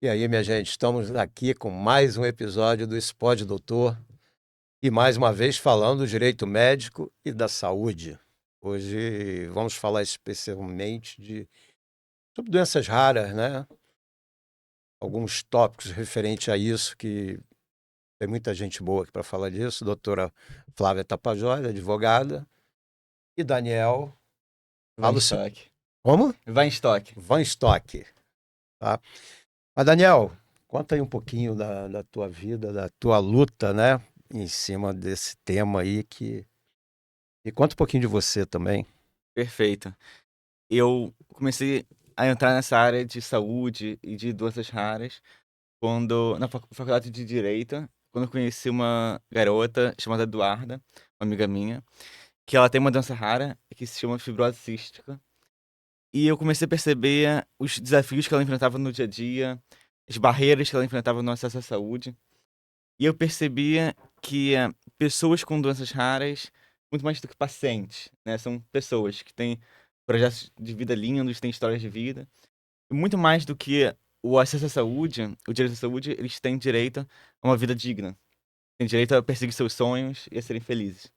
E aí, minha gente, estamos aqui com mais um episódio do Spod Doutor e mais uma vez falando do direito médico e da saúde. Hoje vamos falar especialmente sobre doenças raras, né? Alguns tópicos referentes a isso, que tem muita gente boa aqui para falar disso. Doutora Flávia Tapajós, advogada, e Daniel, fala o seu... Weinstock. Como? Weinstock. Van Stock, tá? Mas, Daniel, conta aí um pouquinho da tua vida, da tua luta, né? Em cima desse tema aí E conta um pouquinho de você também. Perfeito. Eu comecei a entrar nessa área de saúde e de doenças raras quando, na faculdade de Direito, quando eu conheci uma garota chamada Eduarda, uma amiga minha, que ela tem uma doença rara que se chama fibrose cística. E eu comecei a perceber os desafios que ela enfrentava no dia a dia, as barreiras que ela enfrentava no acesso à saúde. E eu percebia que pessoas com doenças raras, muito mais do que pacientes, né? São pessoas que têm projetos de vida lindos, têm histórias de vida. E muito mais do que o acesso à saúde, o direito à saúde, eles têm direito a uma vida digna. Têm direito a perseguir seus sonhos e a serem felizes.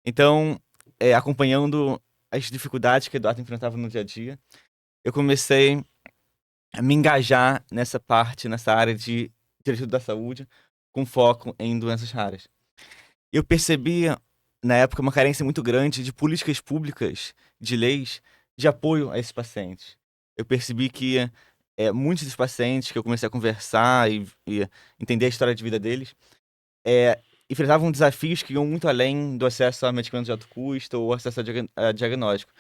Então, acompanhando as dificuldades que o Eduardo enfrentava no dia a dia, eu comecei a me engajar nessa parte, nessa área de direito da saúde, com foco em doenças raras. Eu percebia, na época, uma carência muito grande de políticas públicas, de leis, de apoio a esses pacientes. Eu percebi que muitos dos pacientes que eu comecei a conversar e entender a história de vida deles enfrentavam desafios que iam muito além do acesso a medicamentos de alto custo ou acesso a diagnóstico.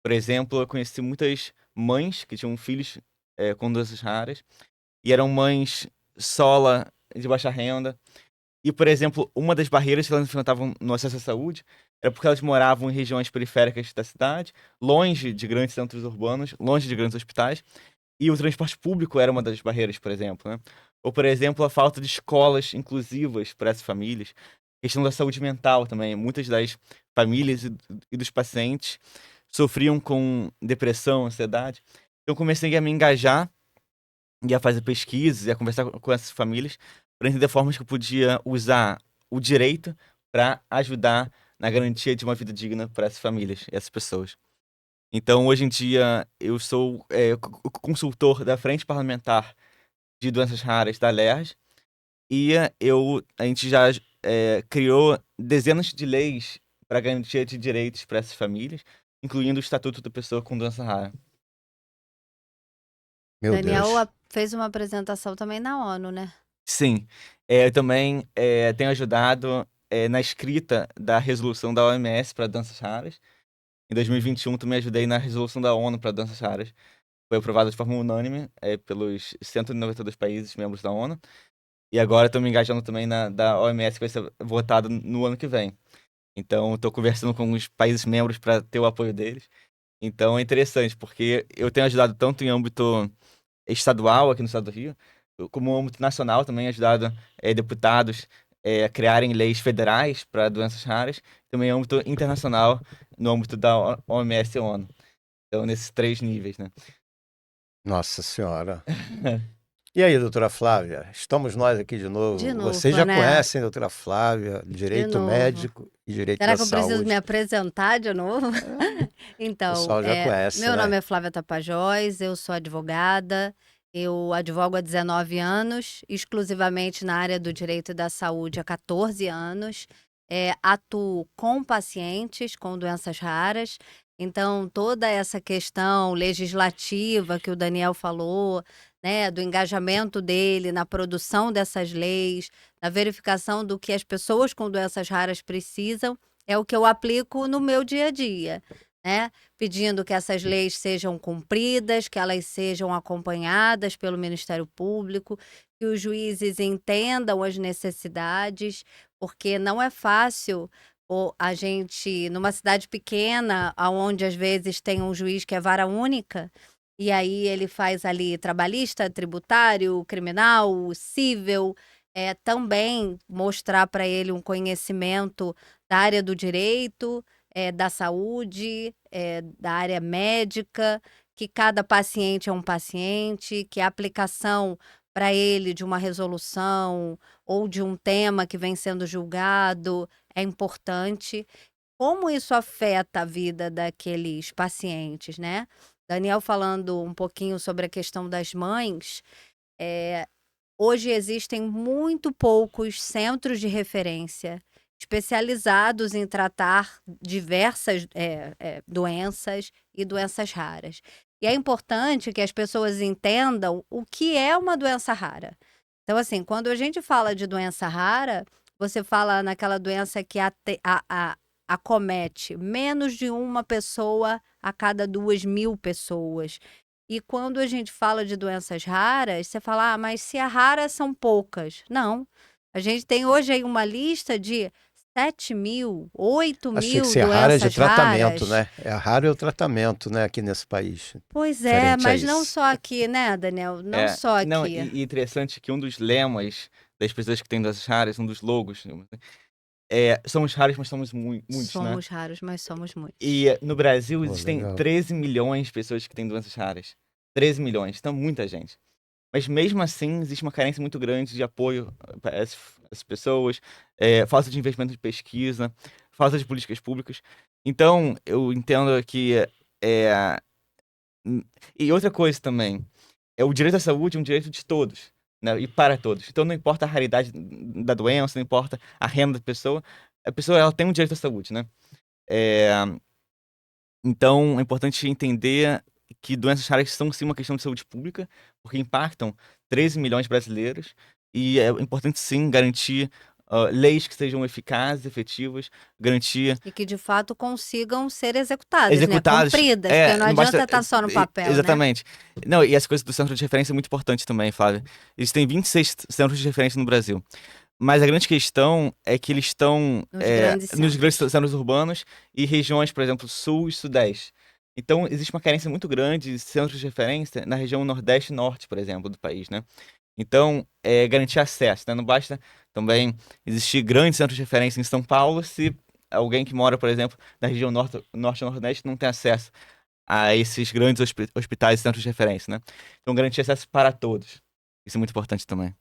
Por exemplo, eu conheci muitas mães que tinham filhos com doenças raras e eram mães sola, de baixa renda. E, por exemplo, uma das barreiras que elas enfrentavam no acesso à saúde era porque elas moravam em regiões periféricas da cidade, longe de grandes centros urbanos, longe de grandes hospitais, e o transporte público era uma das barreiras, por exemplo, né? Ou, por exemplo, a falta de escolas inclusivas para essas famílias. Questão da saúde mental também. Muitas das famílias e dos pacientes sofriam com depressão, ansiedade. Então, eu comecei a me engajar e a fazer pesquisas e a conversar com essas famílias para entender formas que eu podia usar o direito para ajudar na garantia de uma vida digna para essas famílias e essas pessoas. Então, hoje em dia, eu sou consultor da Frente Parlamentar de Doenças Raras da LERJ e a gente já criou dezenas de leis para garantia de direitos para essas famílias, incluindo o Estatuto da Pessoa com Doença Rara. Meu Daniel Deus. fez uma apresentação também na ONU, né? Sim, eu também tenho ajudado na escrita da resolução da OMS para doenças raras. Em 2021, também ajudei na resolução da ONU para doenças raras. Foi aprovada de forma unânime pelos 192 países membros da ONU. E agora estou me engajando também na da OMS, que vai ser votada no ano que vem. Então, estou conversando com os países membros para ter o apoio deles. Então, é interessante, porque eu tenho ajudado tanto em âmbito estadual aqui no estado do Rio, como âmbito nacional também ajudado deputados a criarem leis federais para doenças raras, também âmbito internacional no âmbito da OMS e ONU. Então, nesses três níveis, né? Nossa Senhora. E aí, doutora Flávia? Estamos nós aqui de novo. De Vocês novo, já né? conhecem, doutora Flávia, De direito novo. médico e direito Será da que eu preciso me saúde. apresentar de novo? O Então, pessoal já conhece, meu nome né? é Flávia Tapajós, eu sou advogada, eu advogo há 19 anos, exclusivamente na área do direito e da saúde há 14 anos. Atuo com pacientes com doenças raras, então toda essa questão legislativa que o Daniel falou, né, do engajamento dele na produção dessas leis, na verificação do que as pessoas com doenças raras precisam, é o que eu aplico no meu dia a dia, né? Pedindo que essas leis sejam cumpridas, que elas sejam acompanhadas pelo Ministério Público, que os juízes entendam as necessidades, porque não é fácil a gente, numa cidade pequena, onde às vezes tem um juiz que é vara única, e aí ele faz ali trabalhista, tributário, criminal, cível, também mostrar para ele um conhecimento da área do direito, da saúde, da área médica. que cada paciente é um paciente, que a aplicação para ele de uma resolução ou de um tema que vem sendo julgado é importante. Como isso afeta a vida daqueles pacientes, né? Daniel falando um pouquinho sobre a questão das mães, hoje existem muito poucos centros de referência especializados em tratar diversas doenças e doenças raras. E é importante que as pessoas entendam o que é uma doença rara. Então, assim, quando a gente fala de doença rara, você fala naquela doença que acomete menos de uma pessoa a cada 2.000 pessoas. E quando a gente fala de doenças raras, você fala, mas se é rara, são poucas. Não. A gente tem hoje aí uma lista de 7.000, Achei que 8.000 ser rara é de doenças tratamento, raras. né? É raro é o tratamento, né, aqui nesse país. Pois é, Diferente a mas não isso. só aqui, né, Daniel? Não É, só não, aqui. e interessante que um dos lemas das pessoas que têm doenças raras, um dos logos, somos raros, mas somos muitos, né? Somos raros, mas somos muitos. E no Brasil Pô, existem legal. 13 milhões de pessoas que têm doenças raras. 13 milhões, então muita gente. Mas mesmo assim, existe uma carência muito grande de apoio para essas pessoas, falta de investimento de pesquisa, falta de políticas públicas. Então, eu entendo que. É, e outra coisa também, o direito à saúde é um direito de todos, né? E para todos. Então, não importa a raridade da doença, não importa a renda da pessoa, a pessoa ela tem um direito à saúde, né? É, então, é importante entender que doenças raras são sim uma questão de saúde pública, porque impactam 13 milhões de brasileiros, e é importante sim garantir leis que sejam eficazes, efetivas, garantir E que de fato consigam ser executadas, né? executadas. Cumpridas, porque não Não basta. adianta estar só no papel, né? Exatamente. Não, e essa coisa do centro de referência é muito importante também, Flávia. Existem 26 centros de referência no Brasil. Mas a grande questão é que eles estão Nos grandes nos grandes centros. centros urbanos e regiões, por exemplo, sul e sudeste. Então, existe uma carência muito grande de centros de referência na região nordeste e norte, por exemplo, do país, né? Então, garantir acesso, né? Não basta também existir grandes centros de referência em São Paulo se alguém que mora, por exemplo, na região norte e nordeste não tem acesso a esses grandes hospitais e centros de referência, né? Então, garantir acesso para todos. Isso é muito importante também.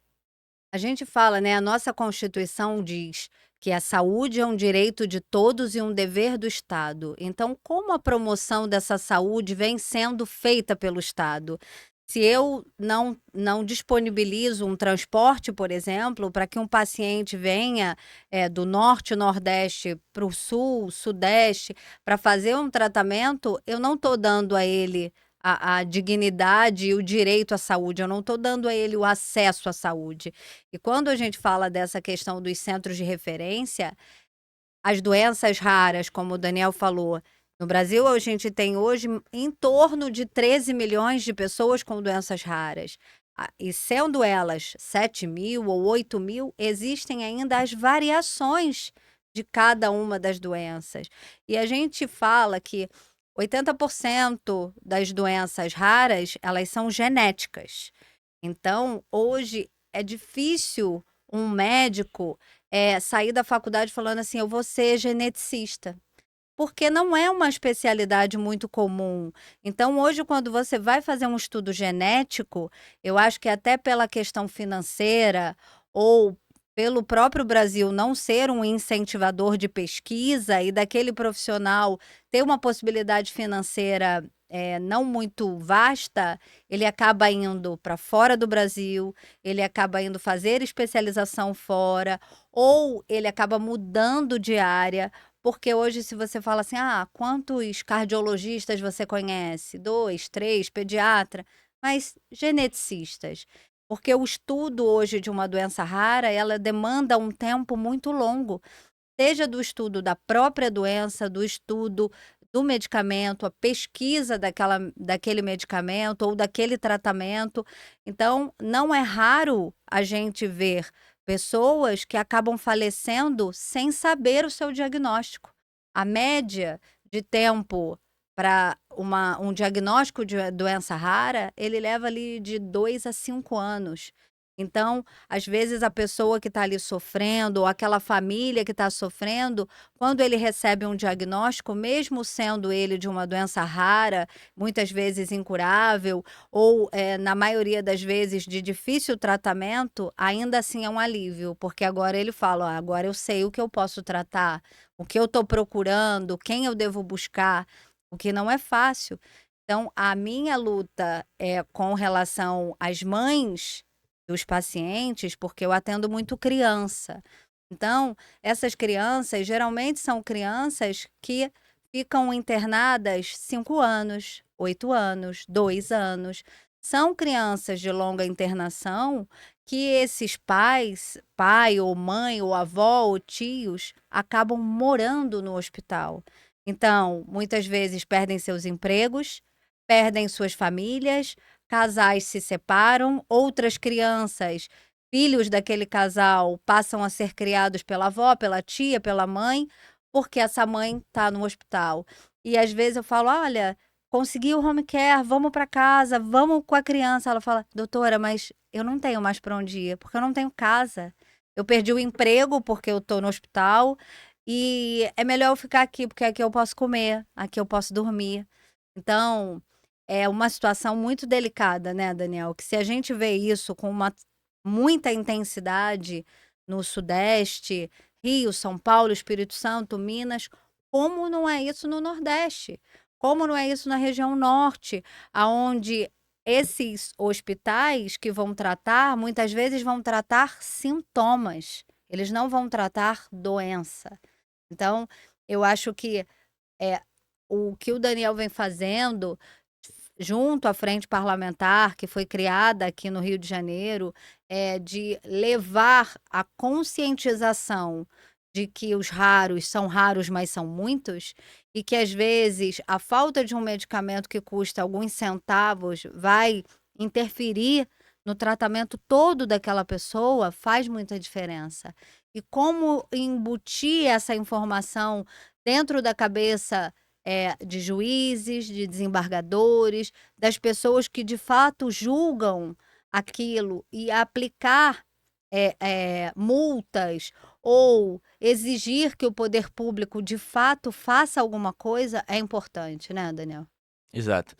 A gente fala, né? A nossa Constituição diz que a saúde é um direito de todos e um dever do Estado. Então, como a promoção dessa saúde vem sendo feita pelo Estado? Se eu não disponibilizo um transporte, por exemplo, para que um paciente venha do norte, nordeste para o sul, sudeste, para fazer um tratamento, eu não estou dando a ele a dignidade e o direito à saúde, eu não estou dando a ele o acesso à saúde. E quando a gente fala dessa questão dos centros de referência, as doenças raras, como o Daniel falou, no Brasil a gente tem hoje em torno de 13 milhões de pessoas com doenças raras. E sendo elas 7.000 ou 8.000, existem ainda as variações de cada uma das doenças. E a gente fala que 80% das doenças raras, elas são genéticas. Então, hoje é difícil um médico sair da faculdade falando assim, eu vou ser geneticista. Porque não é uma especialidade muito comum. Então, hoje, quando você vai fazer um estudo genético, eu acho que até pela questão financeira ou pelo próprio Brasil não ser um incentivador de pesquisa e daquele profissional ter uma possibilidade financeira não muito vasta, ele acaba indo para fora do Brasil, ele acaba indo fazer especialização fora, ou ele acaba mudando de área. Porque hoje, se você fala assim, quantos cardiologistas você conhece? 2, 3, pediatra, mas geneticistas. Porque o estudo hoje de uma doença rara, ela demanda um tempo muito longo, seja do estudo da própria doença, do estudo do medicamento, a pesquisa daquele medicamento ou daquele tratamento. Então, não é raro a gente ver pessoas que acabam falecendo sem saber o seu diagnóstico. A média de tempo para um diagnóstico de doença rara, ele leva ali de 2 a 5 anos. Então, às vezes a pessoa que está ali sofrendo, ou aquela família que está sofrendo, quando ele recebe um diagnóstico, mesmo sendo ele de uma doença rara, muitas vezes incurável, ou na maioria das vezes de difícil tratamento, ainda assim é um alívio, porque agora ele fala, ó, agora eu sei o que eu posso tratar, o que eu estou procurando, quem eu devo buscar, o que não é fácil. Então, a minha luta é com relação às mães dos pacientes, porque eu atendo muito criança. Então, essas crianças geralmente são crianças que ficam internadas 5 anos, 8 anos, 2 anos. São crianças de longa internação que esses pais, pai ou mãe ou avó ou tios, acabam morando no hospital. Então, muitas vezes perdem seus empregos, perdem suas famílias, casais se separam, outras crianças, filhos daquele casal, passam a ser criados pela avó, pela tia, pela mãe, porque essa mãe está no hospital. E às vezes eu falo: olha, consegui o home care, vamos para casa, vamos com a criança. Ela fala: doutora, mas eu não tenho mais para onde ir, porque eu não tenho casa. Eu perdi o emprego porque eu estou no hospital e é melhor eu ficar aqui, porque aqui eu posso comer, aqui eu posso dormir. Então, é uma situação muito delicada, né, Daniel? Que se a gente vê isso com muita intensidade no Sudeste, Rio, São Paulo, Espírito Santo, Minas, como não é isso no Nordeste? Como não é isso na região Norte, aonde esses hospitais que vão tratar, muitas vezes vão tratar sintomas, eles não vão tratar doença. Então, eu acho que o que o Daniel vem fazendo junto à Frente Parlamentar, que foi criada aqui no Rio de Janeiro, de levar a conscientização de que os raros são raros, mas são muitos, e que às vezes a falta de um medicamento que custa alguns centavos vai interferir no tratamento todo daquela pessoa, faz muita diferença. E como embutir essa informação dentro da cabeça de juízes, de desembargadores, das pessoas que de fato julgam aquilo e aplicar multas ou exigir que o poder público de fato faça alguma coisa é importante, né, Daniel? Exato.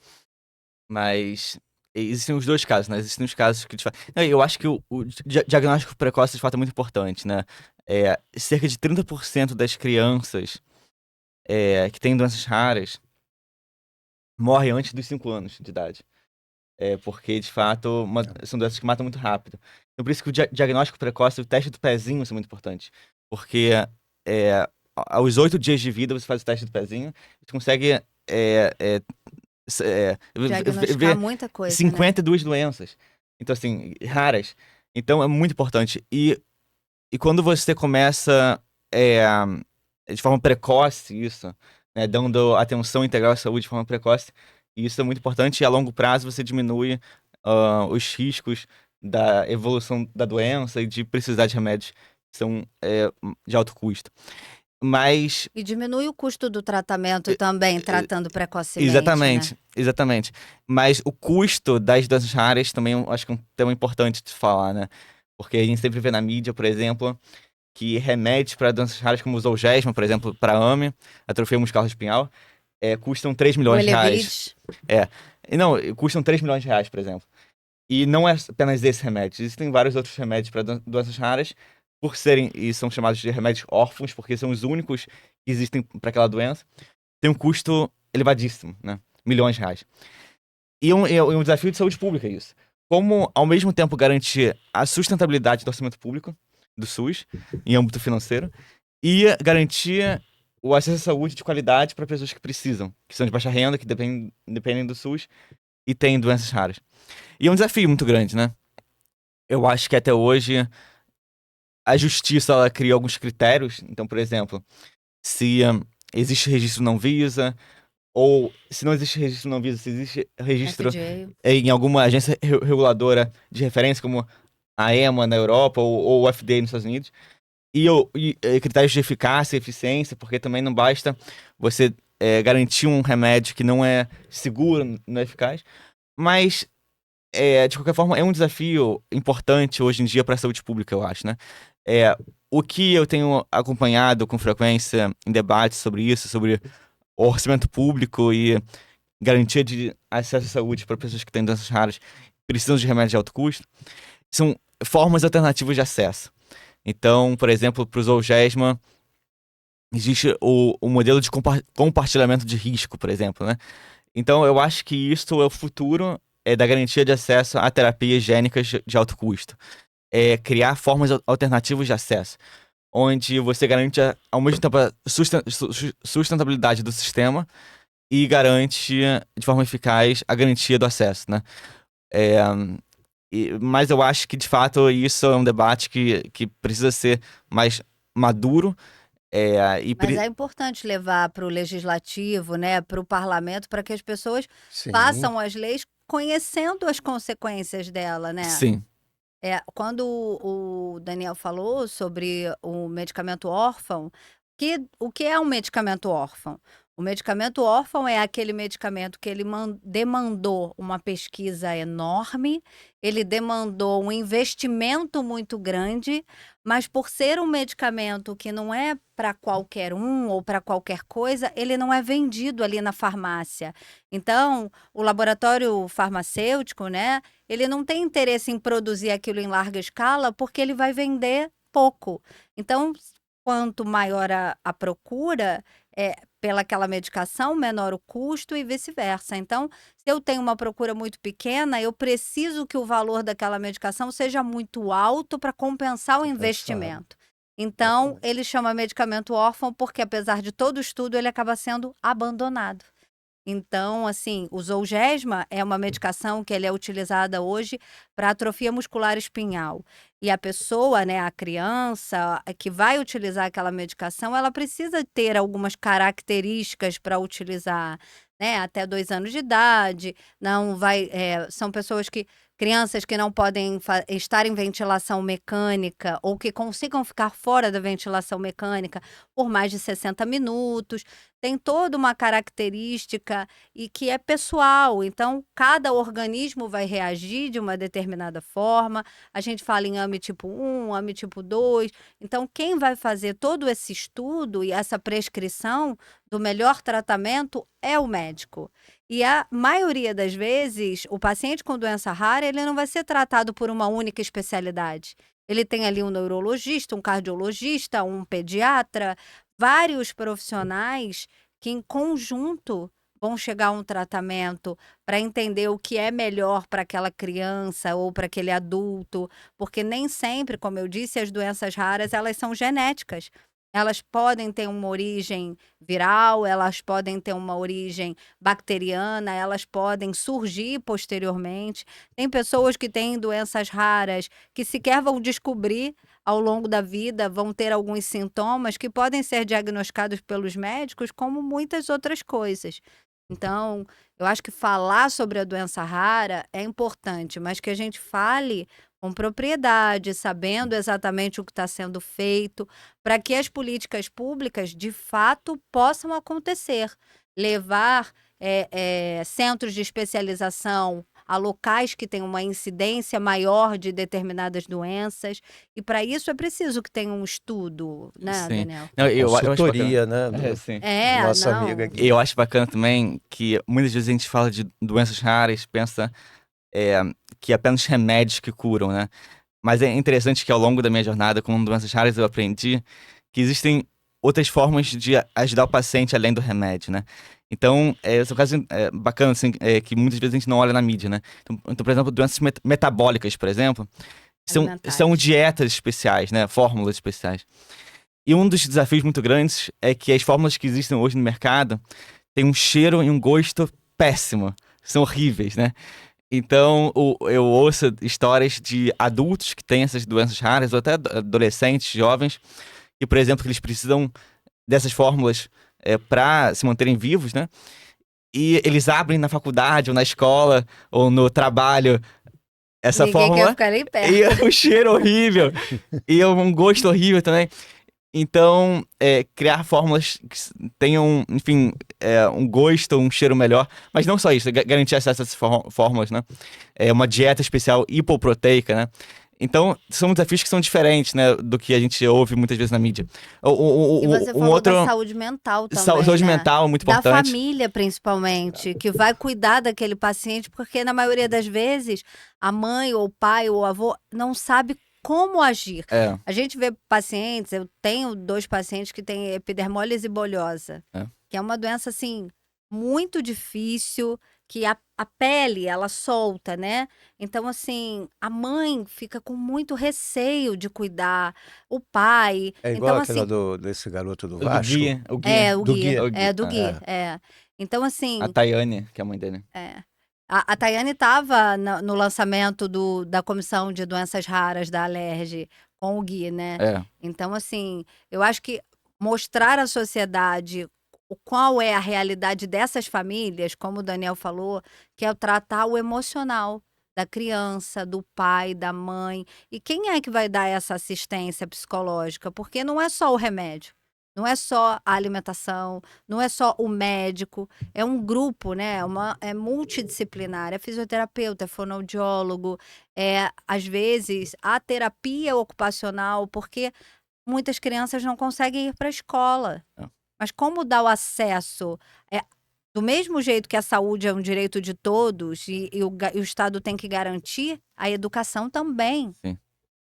Mas existem os dois casos, né? Existem os casos que de fato. Não, eu acho que o diagnóstico precoce de fato é muito importante, né? Cerca de 30% das crianças que têm doenças raras morrem antes dos 5 anos de idade. Porque, de fato, são doenças que matam muito rápido. Então, por isso que o diagnóstico precoce, o teste do pezinho, são muito importantes. Porque aos 8 dias de vida, você faz o teste do pezinho, você consegue Diagnosticar ver muita coisa, né? 52 doenças. Então, assim, raras. Então, é muito importante. E quando você começa de forma precoce isso, né, dando atenção integral à saúde de forma precoce, isso é muito importante. E a longo prazo você diminui os riscos da evolução da doença e de precisar de remédios que são de alto custo. Mas E diminui o custo do tratamento também, tratando precocemente, exatamente, né? exatamente. Mas o custo das doenças raras também eu acho que é um tema importante de falar, né? Porque a gente sempre vê na mídia, por exemplo, que remédios para doenças raras como o Zolgensma, por exemplo, para AME, atrofia muscular espinhal, custam 3 O milhões de reais. Elevide. Não, custam 3 milhões de reais, por exemplo. E não é apenas esse remédio. Existem vários outros remédios para doenças raras, por serem, e são chamados de remédios órfãos, porque são os únicos que existem para aquela doença. Tem um custo elevadíssimo, né? Milhões de reais. E é um desafio de saúde pública isso. Como, ao mesmo tempo, garantir a sustentabilidade do orçamento público, do SUS, em âmbito financeiro, e garantir o acesso à saúde de qualidade para pessoas que precisam, que são de baixa renda, que dependem do SUS e têm doenças raras. E é um desafio muito grande, né? Eu acho que até hoje a justiça ela cria alguns critérios. Então, por exemplo, se existe registro não Visa, ou se não existe registro não Visa, se existe registro FDA. em alguma agência reguladora de referência, como a EMA na Europa ou o FDA nos Estados Unidos, e critérios de eficácia e eficiência, porque também não basta você garantir um remédio que não é seguro, não é eficaz, mas de qualquer forma, é um desafio importante hoje em dia para a saúde pública, eu acho, né? O que eu tenho acompanhado com frequência em debates sobre isso, sobre orçamento público e garantia de acesso à saúde para pessoas que têm doenças raras precisam de remédios de alto custo, são formas alternativas de acesso. Então, por exemplo, para o Zolgensma, existe o modelo de compartilhamento de risco, por exemplo, né? Então, eu acho que isso é o futuro da garantia de acesso a terapias gênicas de alto custo. Criar formas alternativas de acesso, onde você garante, ao mesmo tempo, a sustentabilidade do sistema e garante, de forma eficaz, a garantia do acesso, né? Mas eu acho que, de fato, isso é um debate que precisa ser mais maduro. Mas é importante levar para o legislativo, né, para o parlamento, para que as pessoas Sim. façam as leis conhecendo as consequências dela, né? Sim, Quando o Daniel falou sobre o medicamento órfão, o que é um medicamento órfão? O medicamento órfão é aquele medicamento que ele demandou uma pesquisa enorme, ele demandou um investimento muito grande, mas por ser um medicamento que não é para qualquer um ou para qualquer coisa, ele não é vendido ali na farmácia. Então, o laboratório farmacêutico, né, ele não tem interesse em produzir aquilo em larga escala porque ele vai vender pouco. Então, quanto maior a procura pelaquela medicação, menor o custo e vice-versa. Então, se eu tenho uma procura muito pequena, eu preciso que o valor daquela medicação seja muito alto para compensar o investimento. Então, Exatamente. ele chama medicamento órfão porque, apesar de todo o estudo, ele acaba sendo abandonado. Então, assim, o Zolgensma é uma medicação que ele é utilizada hoje para atrofia muscular espinhal. E a pessoa, né, a criança que vai utilizar aquela medicação, ela precisa ter algumas características para utilizar, né, até 2 anos de idade. Não vai, são crianças que não podem estar em ventilação mecânica ou que consigam ficar fora da ventilação mecânica por mais de 60 minutos. Tem toda uma característica e que é pessoal, então cada organismo vai reagir de uma determinada forma. A gente fala em AME tipo 1, AME tipo 2. Então, quem vai fazer todo esse estudo e essa prescrição do melhor tratamento é o médico. E a maioria das vezes, o paciente com doença rara, ele não vai ser tratado por uma única especialidade. Ele tem ali um neurologista, um cardiologista, um pediatra, vários profissionais que em conjunto vão chegar a um tratamento para entender o que é melhor para aquela criança ou para aquele adulto, porque nem sempre, como eu disse, as doenças raras, elas são genéticas. Elas podem ter uma origem viral, elas podem ter uma origem bacteriana, elas podem surgir posteriormente. Tem pessoas que têm doenças raras que sequer vão descobrir ao longo da vida, vão ter alguns sintomas que podem ser diagnosticados pelos médicos, como muitas outras coisas. Então, eu acho que falar sobre a doença rara é importante, mas que a gente fale com propriedade, sabendo exatamente o que está sendo feito, para que as políticas públicas, de fato, possam acontecer. Levar centros de especialização a locais que têm uma incidência maior de determinadas doenças. E para isso é preciso que tenha um estudo, né, sim. Daniel? Não, eu acho bacana. Consultoria, né? Sim. Do nosso não. amigo aqui. Eu acho bacana também que muitas vezes a gente fala de doenças raras, pensa que apenas remédios que curam, né? Mas é interessante que ao longo da minha jornada com doenças raras eu aprendi que existem outras formas de ajudar o paciente além do remédio, né? Então, esse é um caso bacana, assim, que muitas vezes a gente não olha na mídia, né? Então por exemplo, doenças metabólicas, por exemplo, são dietas especiais, né? Fórmulas especiais. E um dos desafios muito grandes é que as fórmulas que existem hoje no mercado têm um cheiro e um gosto péssimo. São horríveis, né? Então, eu ouço histórias de adultos que têm essas doenças raras, ou até adolescentes, jovens, que, por exemplo, que eles precisam dessas fórmulas para se manterem vivos, né? E eles abrem na faculdade, ou na escola, ou no trabalho, essa Ninguém quer fórmula. ficar nem perto. E o cheiro horrível. E um gosto horrível também. Então, criar fórmulas que tenham, enfim, um gosto, um cheiro melhor. Mas não só isso, garantir acesso a essas fórmulas, né? Uma dieta especial hipoproteica, né? Então, são desafios que são diferentes, né, do que a gente ouve muitas vezes na mídia. E você falou da saúde mental também, saúde né? mental é muito Da importante. família, principalmente, que vai cuidar daquele paciente, porque na maioria das vezes, a mãe, ou o pai, ou o avô não sabe como agir. A gente vê pacientes, eu tenho 2 pacientes que têm epidermólise bolhosa, que é uma doença, assim, muito difícil, que a pele, ela solta, né? Então, assim, a mãe fica com muito receio de cuidar, o pai. É igual Então, aquela assim, desse garoto do Do Vasco. Gui, o Gui. é, o Do Gui. Gui. É, do Gui. É. Então, assim, A Tayane, que é a mãe dele. a Tayane estava no lançamento da Comissão de Doenças Raras da Alerj com o Gui, né? Então, assim, eu acho que mostrar à sociedade qual é a realidade dessas famílias, como o Daniel falou, que é tratar o emocional da criança, do pai, da mãe. E quem é que vai dar essa assistência psicológica? Porque não é só o remédio, não é só a alimentação, não é só o médico, é um grupo, né? É multidisciplinar, é fisioterapeuta, é fonoaudiólogo, às vezes a terapia ocupacional, porque muitas crianças não conseguem ir para a escola. Mas como dar o acesso? Do mesmo jeito que a saúde é um direito de todos e o Estado tem que garantir, a educação também. Sim.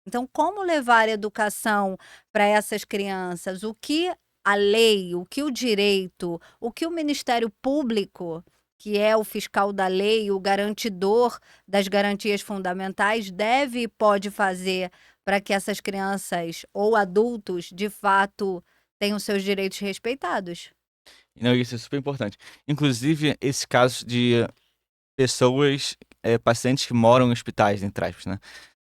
Então, como levar a educação para essas crianças? O que a lei, o que o direito, o que o Ministério Público, que é o fiscal da lei, o garantidor das garantias fundamentais, deve e pode fazer para que essas crianças ou adultos, de fato, tenham seus direitos respeitados? Não, isso é super importante. Inclusive, esse caso de pessoas, pacientes que moram em hospitais, entre aspas, né?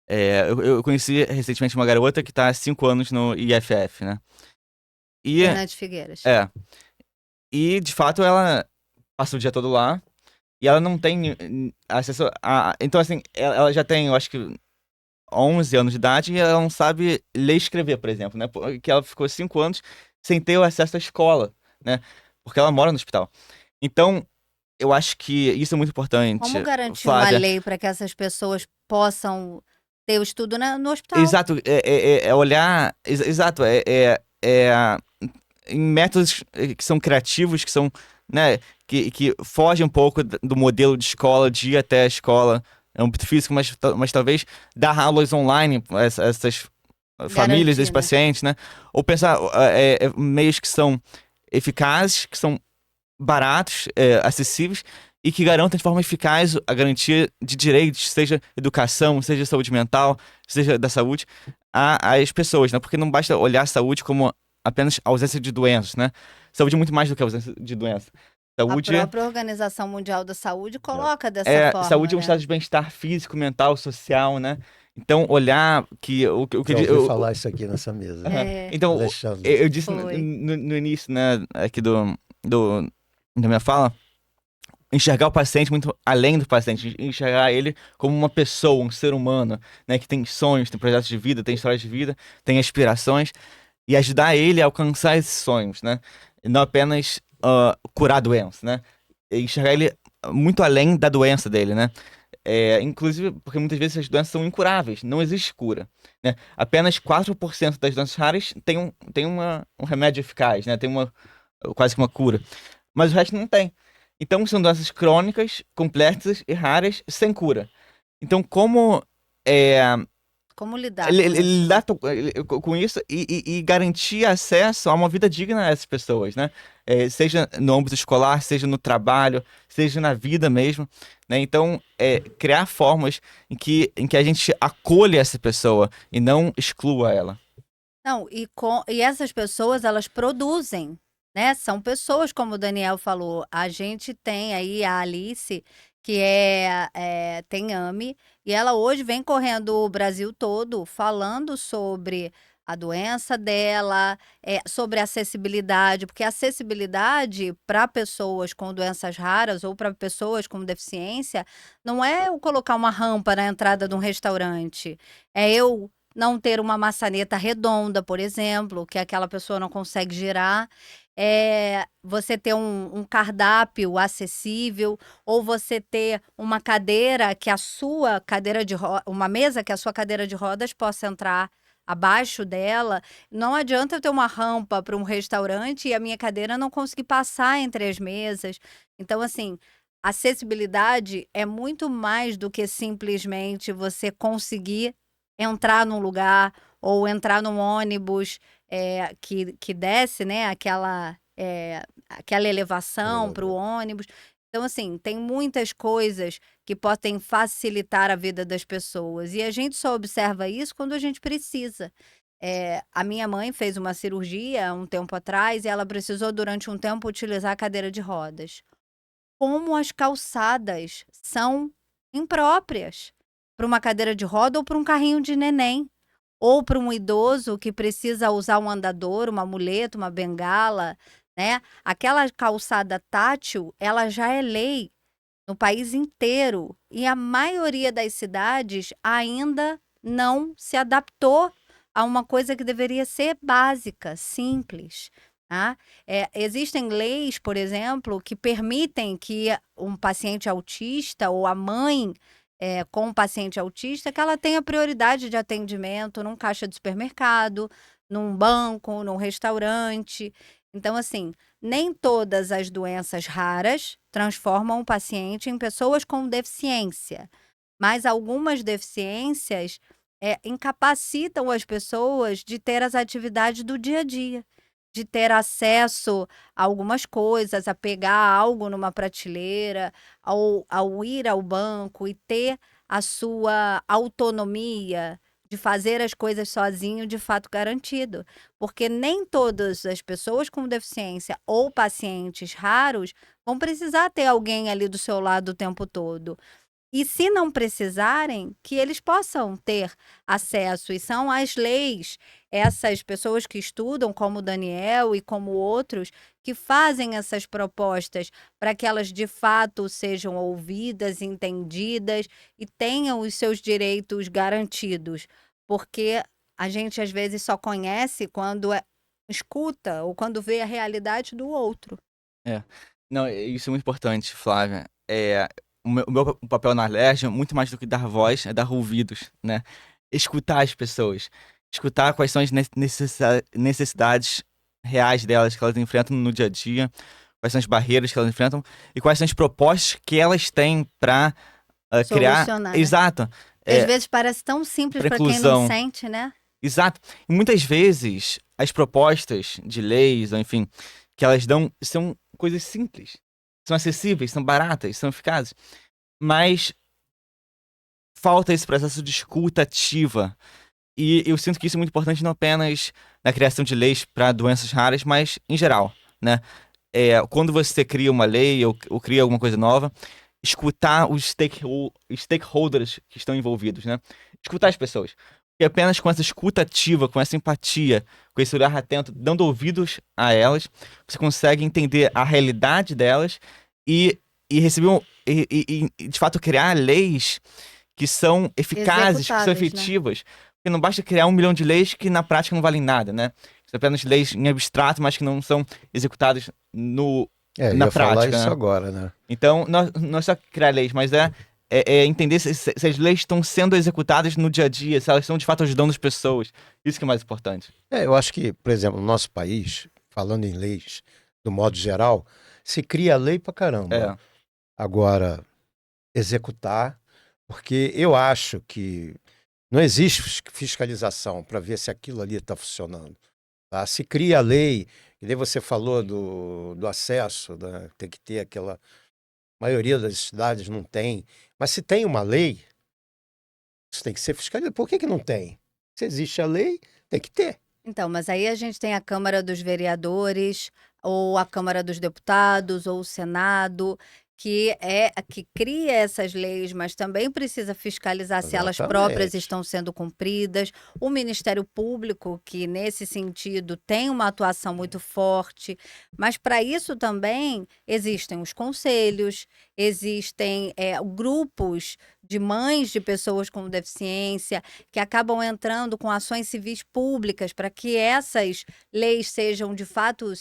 Eu conheci recentemente uma garota que está há 5 anos no IFF, né? Fernandes Figueiras. E, de fato, ela passa o dia todo lá e ela não tem acesso a... Então, assim, ela já tem, eu acho que 11 anos de idade e ela não sabe ler e escrever, por exemplo, né? Porque ela ficou 5 anos sem ter o acesso à escola, né? Porque ela mora no hospital. Então, eu acho que isso é muito importante, Como garantir Flávia. uma lei para que essas pessoas possam ter o estudo no hospital? Exato, olhar... Exato, em métodos que são criativos, que são, né, que fogem um pouco do modelo de escola, de ir até a escola, é um âmbito físico, mas talvez dar aulas online a essas famílias, esses pacientes, né? Ou pensar meios que são eficazes, que são baratos, acessíveis e que garantam de forma eficaz a garantia de direitos, seja educação, seja saúde mental, seja da saúde, às pessoas, né? Porque não basta olhar a saúde como apenas ausência de doenças, né? Saúde é muito mais do que ausência de doença. Saúde, a própria Organização Mundial da Saúde coloca dessa forma, saúde é um né? estado de bem-estar físico, mental, social, né? Então, olhar que o que Já ouvi falar isso aqui nessa mesa. Então, Alexandre. eu disse no início, né, aqui da minha fala, enxergar o paciente muito além do paciente, enxergar ele como uma pessoa, um ser humano, né, que tem sonhos, tem projetos de vida, tem histórias de vida, tem aspirações, e ajudar ele a alcançar esses sonhos, né? E não apenas curar doenças, né? E enxergar ele muito além da doença dele, né? Inclusive, porque muitas vezes as doenças são incuráveis, não existe cura, né? Apenas 4% das doenças raras tem um remédio eficaz, né? Tem quase que uma cura. Mas o resto não tem. Então são doenças crônicas, complexas e raras, sem cura. Então, como lidar com isso? lidar com isso e garantir acesso a uma vida digna a essas pessoas, né? Seja no âmbito escolar, seja no trabalho, seja na vida mesmo, né? Então, criar formas em que a gente acolha essa pessoa e não exclua ela. Não, e essas pessoas, elas produzem, né? São pessoas, como o Daniel falou. A gente tem aí a Alice, que tem AME, e ela hoje vem correndo o Brasil todo falando sobre a doença dela, sobre acessibilidade, porque acessibilidade para pessoas com doenças raras ou para pessoas com deficiência não é eu colocar uma rampa na entrada de um restaurante, é eu não ter uma maçaneta redonda, por exemplo, que aquela pessoa não consegue girar. Você ter um cardápio acessível, ou você ter uma cadeira que a sua cadeira de rodas, uma mesa que a sua cadeira de rodas possa entrar abaixo dela. Não adianta eu ter uma rampa para um restaurante e a minha cadeira não conseguir passar entre as mesas. Então, assim, acessibilidade é muito mais do que simplesmente você conseguir entrar num lugar ou entrar num ônibus que desce, né, aquela elevação para o ônibus. Então, assim, tem muitas coisas que podem facilitar a vida das pessoas. E a gente só observa isso quando a gente precisa. A minha mãe fez uma cirurgia um tempo atrás e ela precisou, durante um tempo, utilizar a cadeira de rodas. Como as calçadas são impróprias para uma cadeira de roda ou para um carrinho de neném, ou para um idoso que precisa usar um andador, uma muleta, uma bengala, né? Aquela calçada tátil, ela já é lei no país inteiro e a maioria das cidades ainda não se adaptou a uma coisa que deveria ser básica, simples, tá? Existem leis, por exemplo, que permitem que um paciente autista ou a mãe com um paciente autista, que ela tenha prioridade de atendimento num caixa de supermercado, num banco, num restaurante. Então, assim, nem todas as doenças raras transformam o paciente em pessoas com deficiência, mas algumas deficiências incapacitam as pessoas de ter as atividades do dia a dia, de ter acesso a algumas coisas, a pegar algo numa prateleira, ao ir ao banco e ter a sua autonomia de fazer as coisas sozinho de fato garantido. Porque nem todas as pessoas com deficiência ou pacientes raros vão precisar ter alguém ali do seu lado o tempo todo. E se não precisarem, que eles possam ter acesso. E são as leis, essas pessoas que estudam, como o Daniel e como outros, que fazem essas propostas para que elas de fato sejam ouvidas, entendidas e tenham os seus direitos garantidos. Porque a gente às vezes só conhece quando escuta ou quando vê a realidade do outro. Não, isso é muito importante, Flávia. O meu papel na Alerj, muito mais do que dar voz, é dar ouvidos, né? Escutar as pessoas. Escutar quais são as necessidades reais delas, que elas enfrentam no dia a dia, quais são as barreiras que elas enfrentam e quais são as propostas que elas têm para criar. Solucionar, né? Exato. Às vezes parece tão simples pra para quem não inclusão. sente, né? Exato. E muitas vezes as propostas de leis, ou enfim, que elas dão são coisas simples. São acessíveis, são baratas, são eficazes. Mas falta esse processo de escuta ativa. E eu sinto que isso é muito importante não apenas na criação de leis para doenças raras, mas em geral, né? Quando você cria uma lei ou cria alguma coisa nova, escutar os stakeholders que estão envolvidos, né? Escutar as pessoas. Porque apenas com essa escuta ativa, com essa empatia, com esse olhar atento, dando ouvidos a elas, você consegue entender a realidade delas e receber e, de fato, criar leis que são eficazes, que são Executáveis, né? efetivas. Porque não basta criar 1 milhão de leis que na prática não valem nada, né? São apenas leis em abstrato, mas que não são executadas Eu na ia falar prática, isso né? agora, né? Então, não é só criar leis, mas é entender se as leis estão sendo executadas no dia a dia, se elas estão de fato ajudando as pessoas. Isso que é mais importante. Eu acho que, por exemplo, no nosso país, falando em leis, do modo geral, se cria lei pra caramba. Agora, executar, porque eu acho que não existe fiscalização para ver se aquilo ali está funcionando. Tá? Se cria a lei, e daí você falou do acesso, né? Tem que ter aquela. A maioria das cidades não tem. Mas se tem uma lei, isso tem que ser fiscalizado. Por que não tem? Se existe a lei, tem que ter. Então, mas aí a gente tem a Câmara dos Vereadores, ou a Câmara dos Deputados, ou o Senado, que cria essas leis, mas também precisa fiscalizar se elas próprias Exatamente. estão sendo cumpridas. O Ministério Público, que nesse sentido tem uma atuação muito forte, mas para isso também existem os conselhos, existem grupos de mães de pessoas com deficiência que acabam entrando com ações civis públicas para que essas leis sejam de fato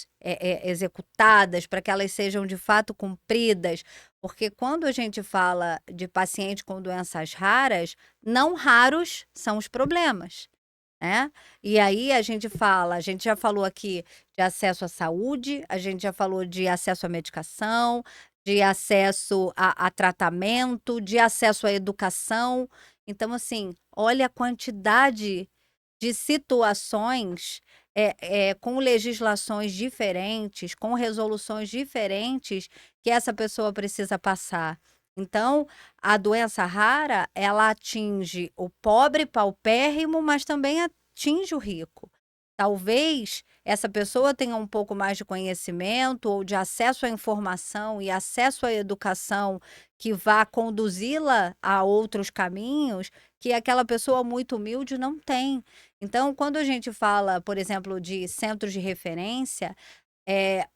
executadas, para que elas sejam de fato cumpridas, porque quando a gente fala de paciente com doenças raras, não raros são os problemas, né? E aí a gente já falou aqui de acesso à saúde, a gente já falou de acesso à medicação, de acesso a tratamento, de acesso à educação. Então, assim, olha a quantidade de situações com legislações diferentes, com resoluções diferentes que essa pessoa precisa passar. Então, a doença rara, ela atinge o pobre paupérrimo, mas também atinge o rico. Talvez essa pessoa tenha um pouco mais de conhecimento ou de acesso à informação e acesso à educação que vá conduzi-la a outros caminhos que aquela pessoa muito humilde não tem. Então, quando a gente fala, por exemplo, de centros de referência,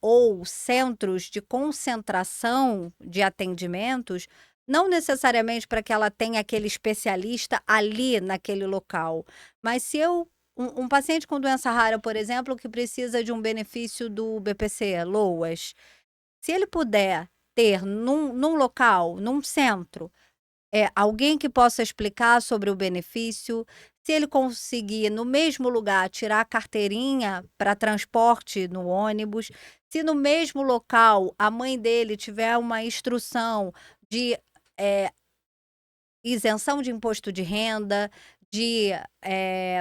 ou centros de concentração de atendimentos, não necessariamente para que ela tenha aquele especialista ali naquele local, mas se um paciente com doença rara, por exemplo, que precisa de um benefício do BPC, LOAS, se ele puder ter num local, num centro, alguém que possa explicar sobre o benefício, se ele conseguir no mesmo lugar tirar a carteirinha para transporte no ônibus, se no mesmo local a mãe dele tiver uma instrução de isenção de imposto de renda, de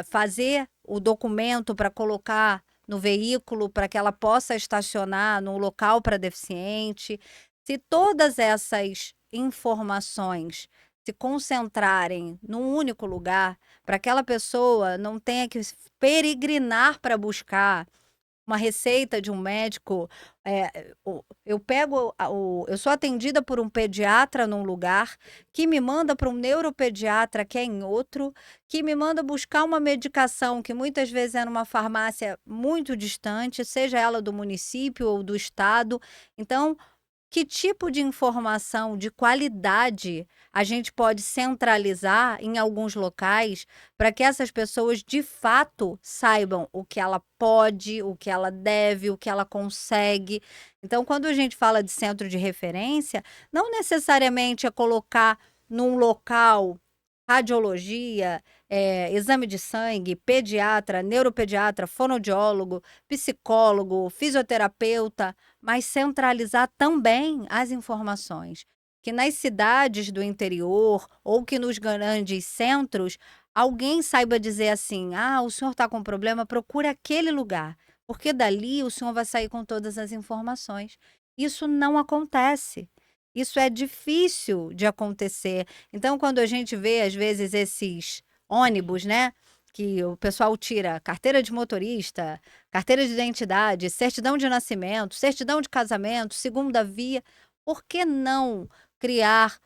fazer o documento para colocar no veículo para que ela possa estacionar num local para deficiente, se todas essas informações se concentrarem num único lugar, para aquela pessoa não tenha que peregrinar para buscar uma receita de um médico, eu sou atendida por um pediatra num lugar, que me manda para um neuropediatra que é em outro, que me manda buscar uma medicação que muitas vezes é numa farmácia muito distante, seja ela do município ou do estado. Então, que tipo de informação de qualidade a gente pode centralizar em alguns locais para que essas pessoas de fato saibam o que ela pode, o que ela deve, o que ela consegue? Então, quando a gente fala de centro de referência, não necessariamente é colocar num local radiologia, exame de sangue, pediatra, neuropediatra, fonoaudiólogo, psicólogo, fisioterapeuta, mas centralizar também as informações. Que nas cidades do interior ou que nos grandes centros, alguém saiba dizer assim: ah, o senhor está com problema, procure aquele lugar, porque dali o senhor vai sair com todas as informações. Isso não acontece. Isso é difícil de acontecer. Então, quando a gente vê, às vezes, esses ônibus, né? Que o pessoal tira carteira de motorista, carteira de identidade, certidão de nascimento, certidão de casamento, segunda via. Por que não criar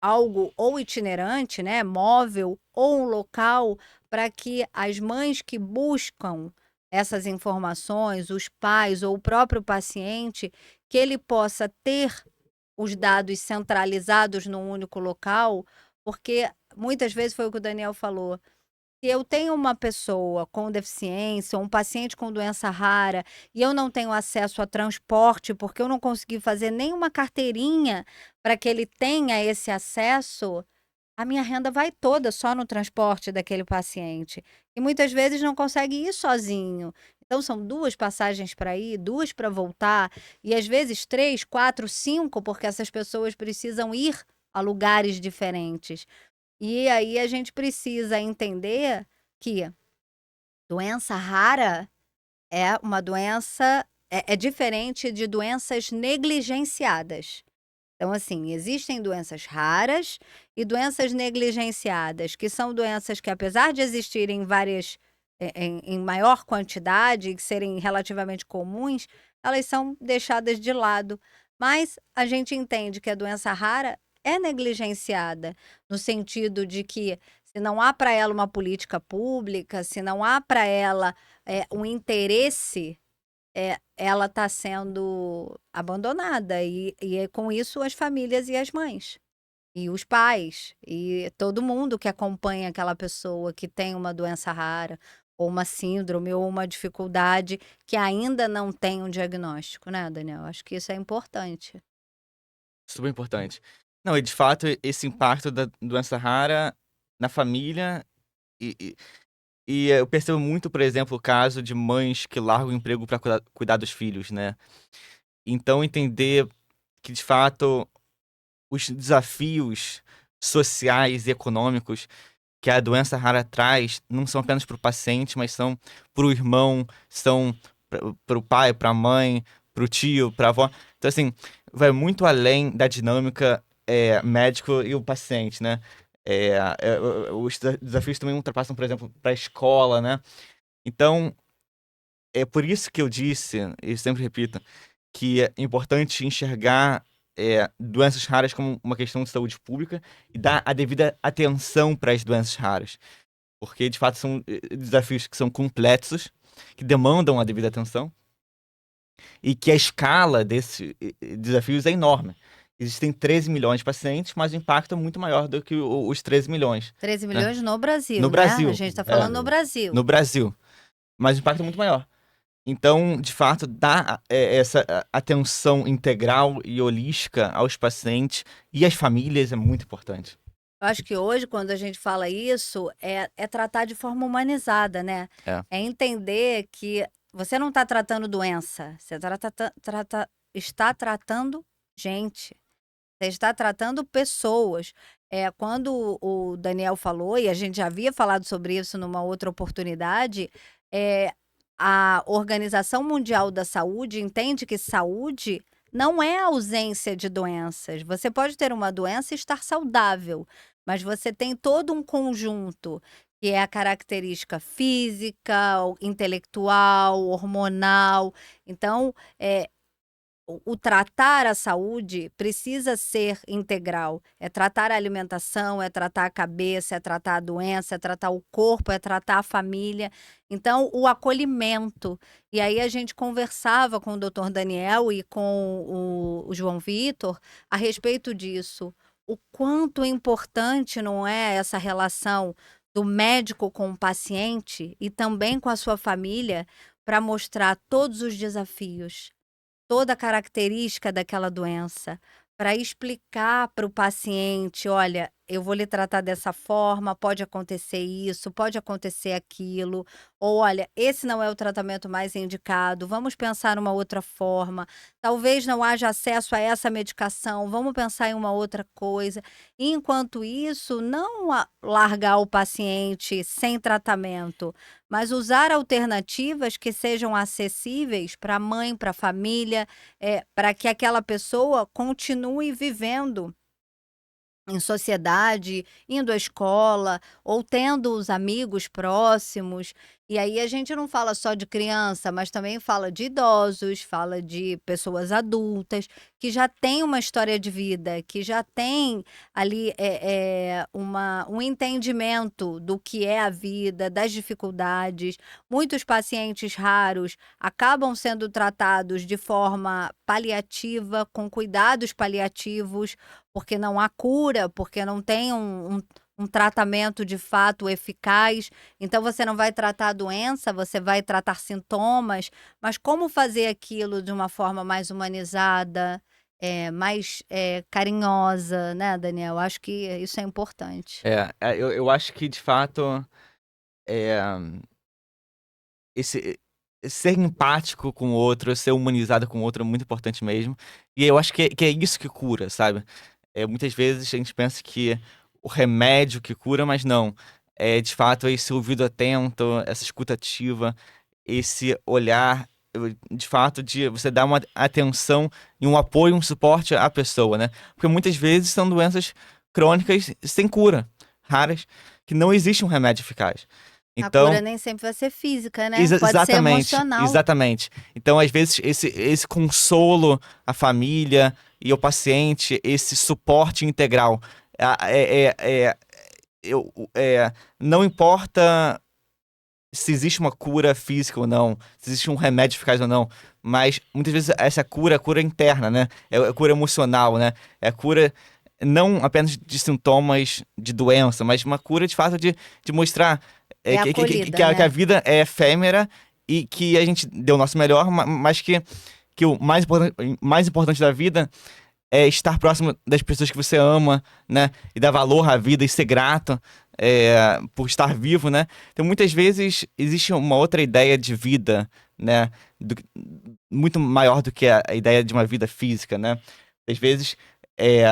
algo ou itinerante, né, móvel, ou um local para que as mães que buscam essas informações, os pais ou o próprio paciente, que ele possa ter os dados centralizados num único local, porque muitas vezes foi o que o Daniel falou. Se eu tenho uma pessoa com deficiência, um paciente com doença rara, e eu não tenho acesso a transporte, porque eu não consegui fazer nenhuma carteirinha para que ele tenha esse acesso, a minha renda vai toda só no transporte daquele paciente. E muitas vezes não consegue ir sozinho. Então, são 2 passagens para ir, 2 para voltar, e às vezes 3, 4, 5, porque essas pessoas precisam ir a lugares diferentes. E aí a gente precisa entender que doença rara é uma doença é diferente de doenças negligenciadas. Então, assim, existem doenças raras e doenças negligenciadas, que são doenças que, apesar de existirem várias, em maior quantidade e serem relativamente comuns, elas são deixadas de lado. Mas a gente entende que a doença rara é negligenciada, no sentido de que, se não há para ela uma política pública, se não há para ela um interesse ela está sendo abandonada. E com isso as famílias e as mães. E os pais, e todo mundo que acompanha aquela pessoa que tem uma doença rara, ou uma síndrome, ou uma dificuldade que ainda não tem um diagnóstico, né, Daniel? Acho que isso é importante. Super importante. Não, e de fato, esse impacto da doença rara na família. E, e, e eu percebo muito, por exemplo, o caso de mães que largam o emprego para cuidar dos filhos, né? Então, entender que, de fato, os desafios sociais e econômicos que a doença rara traz não são apenas para o paciente, mas são para o irmão, são para o pai, para a mãe, para o tio, para a avó. Então, assim, vai muito além da dinâmica médico e o paciente, né? Os desafios também ultrapassam, por exemplo, para a escola, né? Então, é por isso que eu disse, e sempre repito, que é importante enxergar doenças raras como uma questão de saúde pública e dar a devida atenção para as doenças raras. Porque, de fato, são desafios que são complexos, que demandam a devida atenção e que a escala desses desafios é enorme. Existem 13 milhões de pacientes, mas o impacto é muito maior do que os 13 milhões. 13 né? milhões no Brasil, No né? Brasil. A gente está falando no Brasil. No Brasil. Mas o impacto é muito maior. Então, de fato, dar essa atenção integral e holística aos pacientes e às famílias é muito importante. Eu acho que hoje, quando a gente fala isso, é tratar de forma humanizada, né? É entender que você não está tratando doença, você está tratando gente. Você está tratando pessoas. Quando o Daniel falou, e a gente já havia falado sobre isso numa outra oportunidade, a Organização Mundial da Saúde entende que saúde não é ausência de doenças. Você pode ter uma doença e estar saudável, mas você tem todo um conjunto que é a característica física, intelectual, hormonal. Então, o tratar a saúde precisa ser integral. É tratar a alimentação, é tratar a cabeça, é tratar a doença, é tratar o corpo, é tratar a família. Então, o acolhimento. E aí a gente conversava com o Dr. Daniel e com o João Vitor a respeito disso. O quanto importante não é essa relação do médico com o paciente e também com a sua família para mostrar todos os desafios, toda a característica daquela doença, para explicar para o paciente: olha, eu vou lhe tratar dessa forma, pode acontecer isso, pode acontecer aquilo, ou olha, esse não é o tratamento mais indicado, vamos pensar numa outra forma, talvez não haja acesso a essa medicação, vamos pensar em uma outra coisa. E enquanto isso, não largar o paciente sem tratamento, mas usar alternativas que sejam acessíveis para a mãe, para a família, para que aquela pessoa continue vivendo em sociedade, indo à escola ou tendo os amigos próximos. E aí a gente não fala só de criança, mas também fala de idosos, fala de pessoas adultas que já têm uma história de vida, que já têm ali um entendimento do que é a vida, das dificuldades. Muitos pacientes raros acabam sendo tratados de forma paliativa, com cuidados paliativos, porque não há cura, porque não tem um tratamento de fato eficaz. Então, você não vai tratar a doença, você vai tratar sintomas, mas como fazer aquilo de uma forma mais humanizada, mais carinhosa, né, Daniel? Acho que isso é importante. Eu acho que, de fato, esse ser empático com o outro, ser humanizado com o outro é muito importante mesmo. E eu acho que é isso que cura, sabe? Muitas vezes a gente pensa que o remédio que cura, mas não. De fato, esse ouvido atento, essa escuta ativa, esse olhar, de fato, de você dar uma atenção e um apoio, um suporte à pessoa, né? Porque muitas vezes são doenças crônicas sem cura, raras, que não existe um remédio eficaz. A Então, cura nem sempre vai ser física, né? Pode ser exatamente, emocional. exatamente. Então, às vezes, esse consolo à família e ao paciente, esse suporte integral, não importa se existe uma cura física ou não, se existe um remédio eficaz ou não, mas muitas vezes essa cura é a cura interna, né? É a cura emocional, né? É a cura não apenas de sintomas de doença, mas uma cura de fato de mostrar É que acolhida, a né? vida é efêmera e que a gente deu o nosso melhor, mas que o mais importante da vida é estar próximo das pessoas que você ama, né? E dar valor à vida e ser grato por estar vivo, né? Então, muitas vezes, existe uma outra ideia de vida, né? Muito maior do que a ideia de uma vida física, né? Às vezes, é,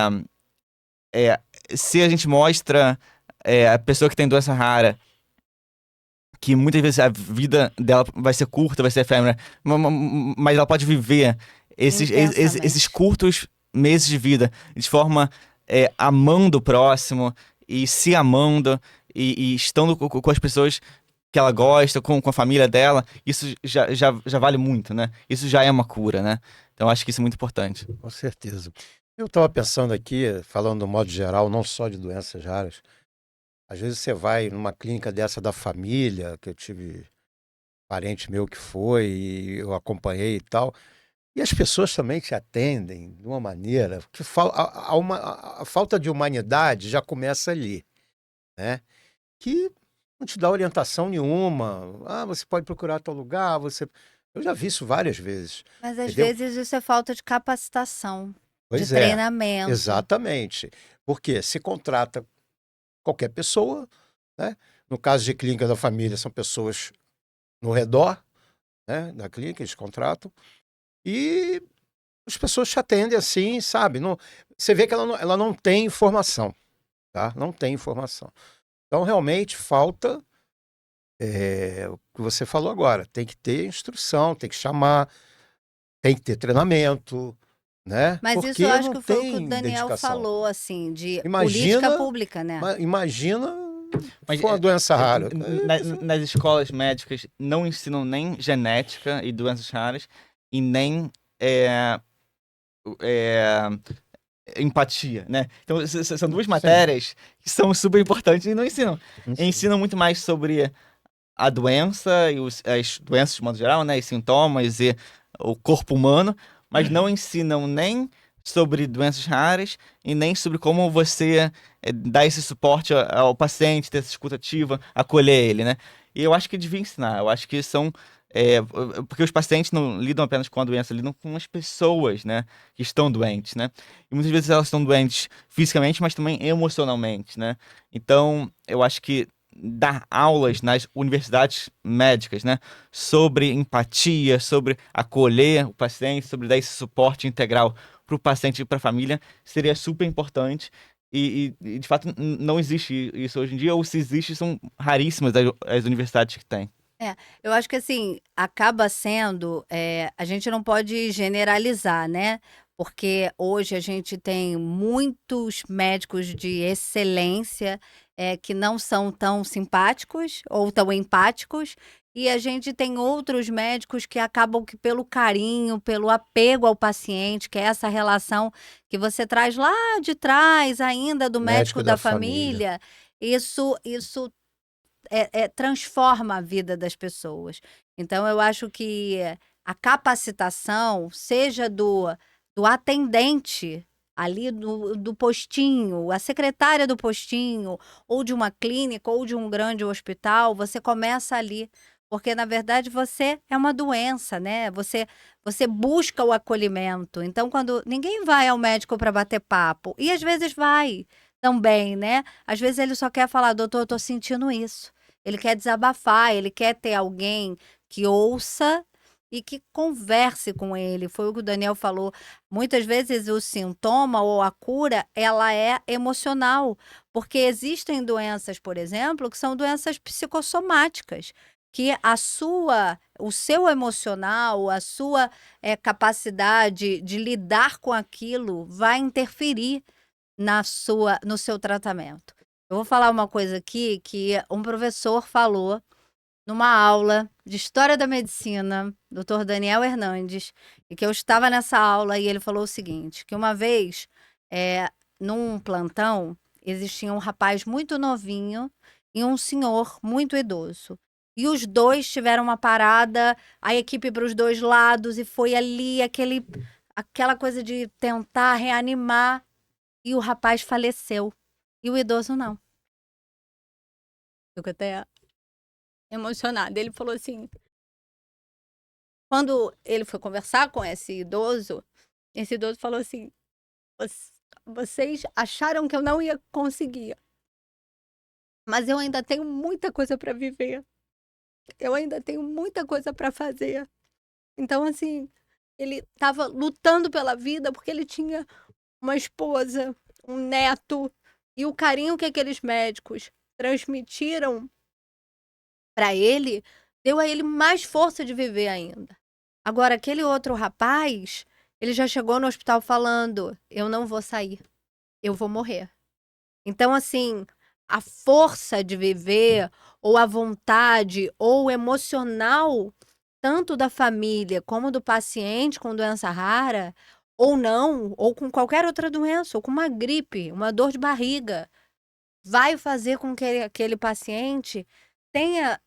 é, se a gente mostra a pessoa que tem doença rara, que muitas vezes a vida dela vai ser curta, vai ser efêmera, mas ela pode viver esses Intensamente. curtos meses de vida de forma amando o próximo e se amando e estando com as pessoas que ela gosta, com a família dela, isso já vale muito, né? Isso já é uma cura, né? Então acho que isso é muito importante. Com certeza. Eu estava pensando aqui, falando do modo geral, não só de doenças raras. Às vezes você vai numa clínica dessa da família, que eu tive parente meu que foi, e eu acompanhei e tal, e as pessoas também te atendem de uma maneira que a falta de humanidade já começa ali, né? Que não te dá orientação nenhuma. Ah, você pode procurar tal lugar, você. Eu já vi isso várias vezes, Mas às entendeu? vezes isso é falta de capacitação, de Pois é, treinamento. exatamente. Porque se contrata qualquer pessoa, né? No caso de clínica da família, são pessoas no redor, né, da clínica, eles contratam, e as pessoas te atendem assim, sabe? Não, você vê que ela não tem informação, tá? Não tem informação. Então, realmente, falta o que você falou agora. Tem que ter instrução, tem que chamar, tem que ter treinamento, né? Mas isso eu Porque acho não que foi o que o tem Daniel dedicação. falou, assim, de política Imagina, pública, né? imagina se Mas for uma doença rara. nas escolas médicas não ensinam nem genética e doenças raras e nem é, é, empatia, né? Então, são duas Sim. matérias que são super importantes e não ensinam. Sim. Ensinam muito mais sobre a doença e as doenças de modo geral, né? Os sintomas e o corpo humano, mas não ensinam nem sobre doenças raras e nem sobre como você dar esse suporte ao paciente, ter essa escuta ativa, acolher ele, né? E eu acho que devia ensinar. Eu acho que são porque os pacientes não lidam apenas com a doença, lidam com as pessoas, né, que estão doentes, né? E muitas vezes elas estão doentes fisicamente, mas também emocionalmente, né? Então, eu acho que dar aulas nas universidades médicas, né, sobre empatia, sobre acolher o paciente, sobre dar esse suporte integral para o paciente e para a família, seria super importante. E, de fato não existe isso hoje em dia, ou se existe, são raríssimas as universidades que têm. É, eu acho que assim, acaba sendo, a gente não pode generalizar, né? Porque hoje a gente tem muitos médicos de excelência, que não são tão simpáticos ou tão empáticos, e a gente tem outros médicos que acabam que pelo carinho, pelo apego ao paciente, que é essa relação que você traz lá de trás ainda do médico Médico da da família. família, isso transforma a vida das pessoas. Então, eu acho que a capacitação, seja do atendente ali do postinho, a secretária do postinho, ou de uma clínica, ou de um grande hospital, você começa ali. Porque, na verdade, você é uma doença, né? Você busca o acolhimento. Então, quando ninguém vai ao médico para bater papo, e às vezes vai também, né? Às vezes ele só quer falar, doutor, eu tô sentindo isso. Ele quer desabafar, ele quer ter alguém que ouça e que converse com ele. Foi o que o Daniel falou. Muitas vezes o sintoma ou a cura, ela é emocional, porque existem doenças, por exemplo, que são doenças psicossomáticas, que o seu emocional, a sua capacidade de lidar com aquilo vai interferir no seu tratamento. Eu vou falar uma coisa aqui que um professor falou numa aula de História da Medicina, Dr. Daniel Hernandes, e que eu estava nessa aula e ele falou o seguinte, que uma vez, num plantão, existia um rapaz muito novinho e um senhor muito idoso. E os dois tiveram uma parada, a equipe para os dois lados, e foi ali aquela coisa de tentar reanimar, e o rapaz faleceu. E o idoso não. Fico até emocionada. Ele falou assim, quando ele foi conversar com esse idoso falou assim, vocês acharam que eu não ia conseguir, mas eu ainda tenho muita coisa para viver. Eu ainda tenho muita coisa para fazer. Então, assim, ele estava lutando pela vida porque ele tinha uma esposa, um neto, e o carinho que aqueles médicos transmitiram para ele deu a ele mais força de viver ainda. Agora, aquele outro rapaz, ele já chegou no hospital falando: eu não vou sair, eu vou morrer. Então, assim, a força de viver, ou a vontade, ou o emocional, tanto da família como do paciente com doença rara, ou não, ou com qualquer outra doença, ou com uma gripe, uma dor de barriga, vai fazer com que aquele paciente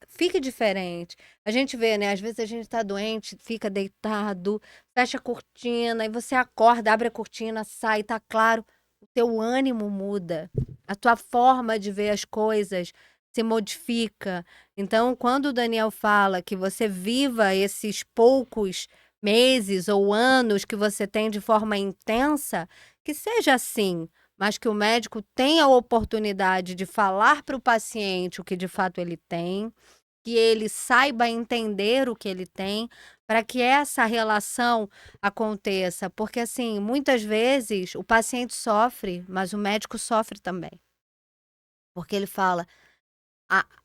fique diferente. A gente vê, né? Às vezes a gente tá doente, fica deitado, fecha a cortina, e você acorda, abre a cortina, sai, tá claro. O teu ânimo muda. A tua forma de ver as coisas se modifica. Então, quando o Daniel fala que você viva esses poucos meses ou anos que você tem de forma intensa, que seja assim, mas que o médico tenha a oportunidade de falar para o paciente o que de fato ele tem, que ele saiba entender o que ele tem, para que essa relação aconteça. Porque, assim, muitas vezes o paciente sofre, mas o médico sofre também. Porque ele fala,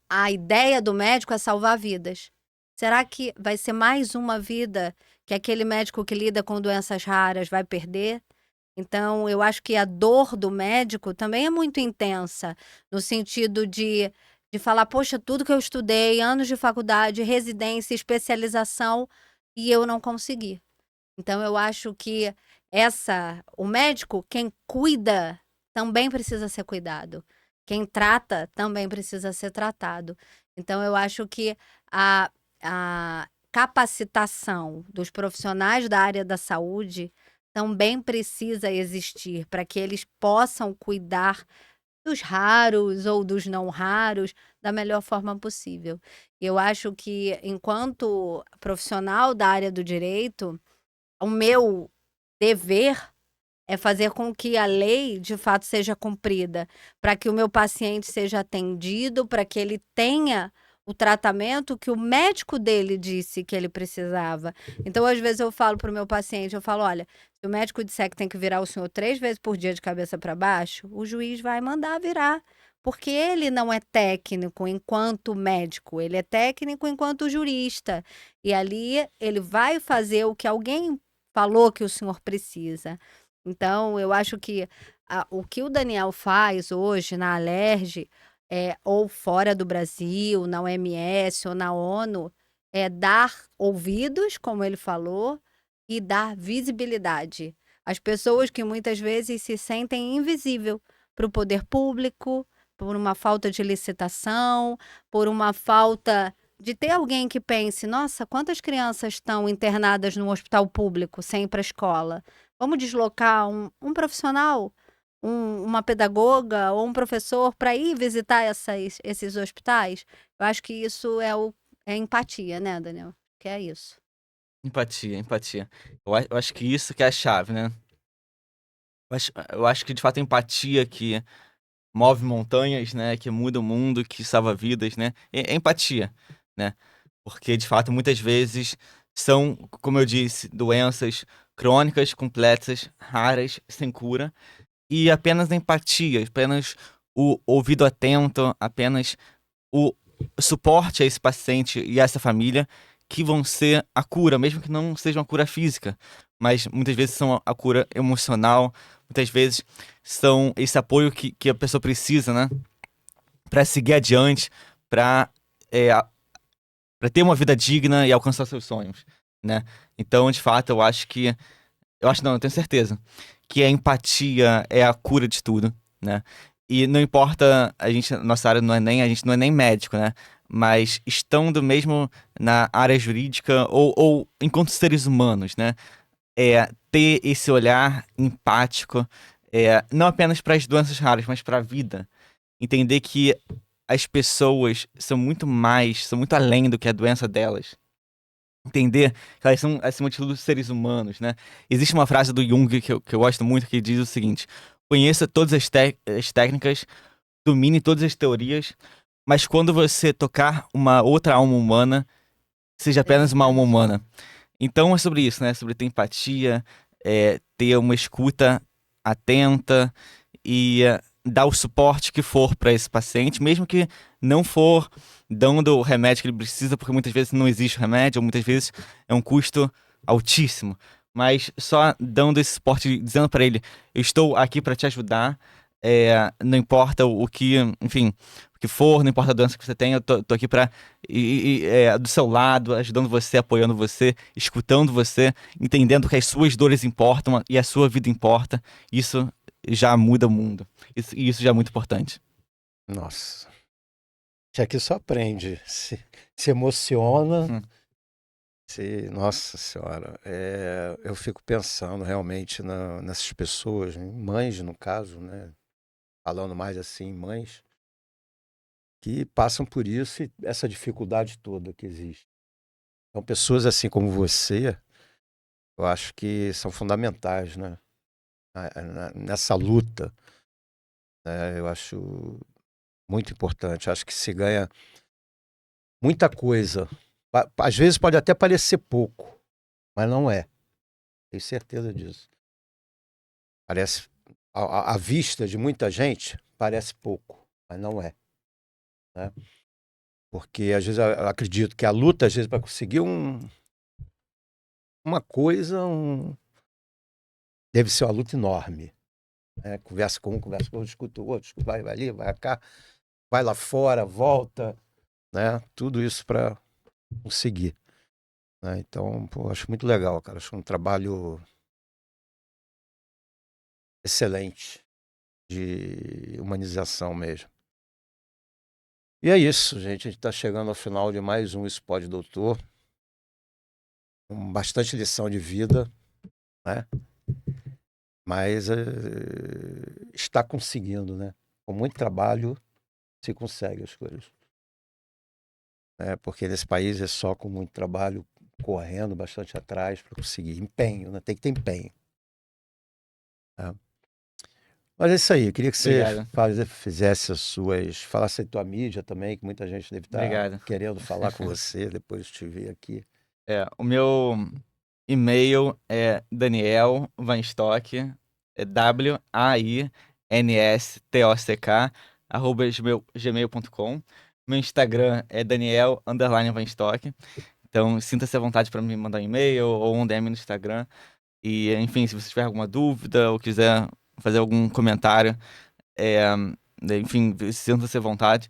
a ideia do médico é salvar vidas. Será que vai ser mais uma vida que aquele médico que lida com doenças raras vai perder? Então, eu acho que a dor do médico também é muito intensa, no sentido de falar, poxa, tudo que eu estudei, anos de faculdade, residência, especialização, e eu não consegui. Então, eu acho que o médico, quem cuida, também precisa ser cuidado. Quem trata, também precisa ser tratado. Então, eu acho que a capacitação dos profissionais da área da saúde também precisa existir para que eles possam cuidar dos raros ou dos não raros da melhor forma possível. Eu acho que, enquanto profissional da área do direito, o meu dever é fazer com que a lei, de fato, seja cumprida, para que o meu paciente seja atendido, para que ele tenha o tratamento que o médico dele disse que ele precisava. Então, às vezes, eu falo para o meu paciente, eu falo, olha, se o médico disser que tem que virar o senhor 3 vezes por dia de cabeça para baixo, o juiz vai mandar virar, porque ele não é técnico enquanto médico, ele é técnico enquanto jurista. E ali ele vai fazer o que alguém falou que o senhor precisa. Então, eu acho que o que o Daniel faz hoje na Alerj, ou fora do Brasil, na OMS ou na ONU, é dar ouvidos, como ele falou, e dar visibilidade. As pessoas que muitas vezes se sentem invisível para o poder público, por uma falta de licitação, por uma falta de ter alguém que pense, nossa, quantas crianças estão internadas no hospital público sem ir para a escola? Vamos deslocar um profissional, uma pedagoga ou um professor para ir visitar esses hospitais? Eu acho que isso é empatia, né, Daniel? Que é isso. Empatia, empatia. Eu acho que isso que é a chave, né? Eu acho que, de fato, a empatia que move montanhas, né? Que muda o mundo, que salva vidas, né? É empatia, né? Porque, de fato, muitas vezes são, como eu disse, doenças crônicas, complexas, raras, sem cura. E apenas a empatia, apenas o ouvido atento, apenas o suporte a esse paciente e a essa família que vão ser a cura, mesmo que não seja uma cura física, mas muitas vezes são a cura emocional, muitas vezes são esse apoio que a pessoa precisa, né, para seguir adiante, para para ter uma vida digna e alcançar seus sonhos, né? Então, de fato, eu tenho certeza que a empatia é a cura de tudo, né? E não importa, nossa área não é nem, a gente não é nem médico, né? mas estando mesmo na área jurídica ou enquanto seres humanos, né? Ter esse olhar empático, não apenas para as doenças raras, mas para a vida. Entender que as pessoas são muito mais, são muito além do que a doença delas. Entender que elas são, acima de tudo, seres humanos, né? Existe uma frase do Jung que eu gosto muito que diz o seguinte: conheça todas as técnicas, domine todas as teorias, mas quando você tocar uma outra alma humana, seja apenas uma alma humana. Então é sobre isso, né? Sobre ter empatia, ter uma escuta atenta e dar o suporte que for para esse paciente, mesmo que não for dando o remédio que ele precisa, porque muitas vezes não existe remédio, ou muitas vezes é um custo altíssimo. Mas só dando esse suporte, dizendo para ele: eu estou aqui para te ajudar, não importa o que, enfim, o que for, não importa a doença que você tem, eu tô aqui para do seu lado, ajudando você, apoiando você, escutando você, entendendo que as suas dores importam e a sua vida importa. Isso já muda o mundo. Isso já é muito importante. Nossa. Já que só aprende, se emociona. Nossa Senhora, eu fico pensando realmente nessas pessoas, mães no caso, né? Falando mais assim, mães, que passam por isso e essa dificuldade toda que existe. Então, pessoas assim como você, eu acho que são fundamentais, né? Nessa luta, né? Eu acho muito importante. Acho que se ganha muita coisa. Às vezes pode até parecer pouco, mas não é. Tenho certeza disso. Parece, à vista de muita gente, parece pouco, mas não é, né? Porque às vezes eu acredito que a luta, às vezes, para conseguir uma coisa, deve ser uma luta enorme, né? Conversa com um, conversa com outro, escuta o outro, vai ali, vai cá, vai lá fora, volta, né? Tudo isso para conseguir, né? Então, pô, acho muito legal, cara. Acho um trabalho excelente de humanização mesmo. E é isso, gente. A gente está chegando ao final de mais um Isso Pode, Doutor. Com bastante lição de vida, né? Mas está conseguindo, né? Com muito trabalho se consegue as coisas. Porque nesse país é só com muito trabalho, correndo bastante atrás para conseguir. Empenho, né? Tem que ter empenho. Né? Mas é isso aí. Eu queria que você fizesse falasse a tua mídia também, que muita gente deve estar querendo falar com você depois de te ver aqui. O meu e-mail é Daniel Weinstock, WAINSTOCK, @gmail.com. Meu Instagram é Daniel_Weinstock. Então, sinta-se à vontade para me mandar um e-mail ou um DM no Instagram. E, enfim, se você tiver alguma dúvida ou quiser fazer algum comentário, enfim, sinta-se à vontade.